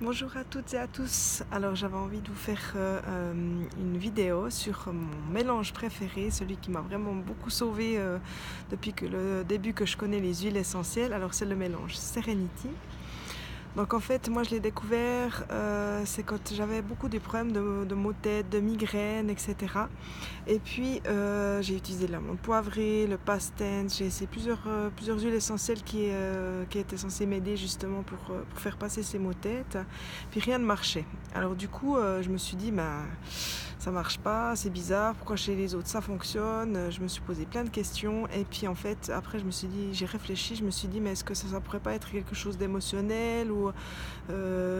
Bonjour à toutes et à tous. Alors j'avais envie de vous faire une vidéo sur mon mélange préféré, celui qui m'a vraiment beaucoup sauvé depuis que le début que je connais les huiles essentielles. Alors c'est le mélange Serenity. Donc en fait moi je l'ai découvert, c'est quand j'avais beaucoup de problèmes de maux de tête, de migraines, etc. Et puis j'ai utilisé l'amande poivrée, le pastène, j'ai essayé plusieurs huiles essentielles qui étaient censées m'aider justement pour faire passer ces maux de tête. Puis rien ne marchait. Alors du coup je me suis dit ça marche pas, c'est bizarre, pourquoi chez les autres ça fonctionne. Je me suis posé plein de questions et puis en fait après je me suis dit, j'ai réfléchi, je me suis dit mais est-ce que ça pourrait pas être quelque chose d'émotionnel ou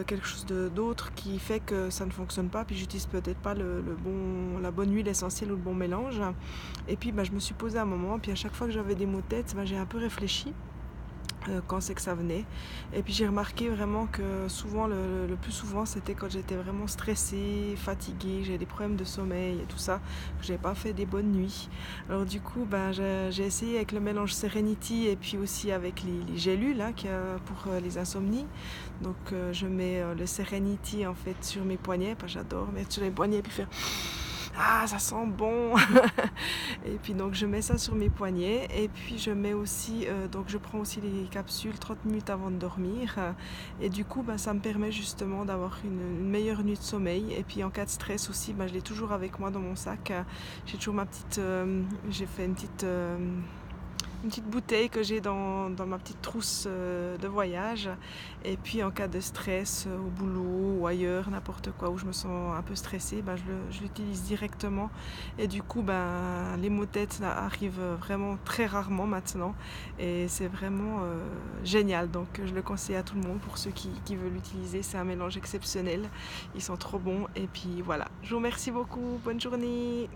quelque chose d'autre qui fait que ça ne fonctionne pas, puis j'utilise peut-être pas la bonne huile essentielle ou le bon mélange. Et puis je me suis posé un moment, puis à chaque fois que j'avais des maux de tête, j'ai un peu réfléchi quand c'est que ça venait. Et puis j'ai remarqué vraiment que souvent, le plus souvent, c'était quand j'étais vraiment stressée, fatiguée, j'avais des problèmes de sommeil et tout ça, que j'avais pas fait des bonnes nuits. Alors du coup, j'ai essayé avec le mélange Serenity et puis aussi avec les gélules pour les insomnies. Donc je mets le Serenity en fait sur mes poignets, j'adore mettre sur les poignets et puis faire ah ça sent bon. Et puis donc je mets ça sur mes poignets et puis je mets aussi donc je prends aussi les capsules 30 minutes avant de dormir et du coup ça me permet justement d'avoir une meilleure nuit de sommeil. Et puis en cas de stress aussi, je l'ai toujours avec moi dans mon sac. J'ai toujours j'ai fait une petite bouteille que j'ai dans ma petite trousse de voyage. Et puis en cas de stress au boulot ou ailleurs, n'importe quoi, où je me sens un peu stressée, je l'utilise directement. Et du coup, les maux de tête arrivent vraiment très rarement maintenant. Et c'est vraiment génial. Donc je le conseille à tout le monde pour ceux qui veulent l'utiliser. C'est un mélange exceptionnel. Ils sont trop bons. Et puis voilà. Je vous remercie beaucoup. Bonne journée.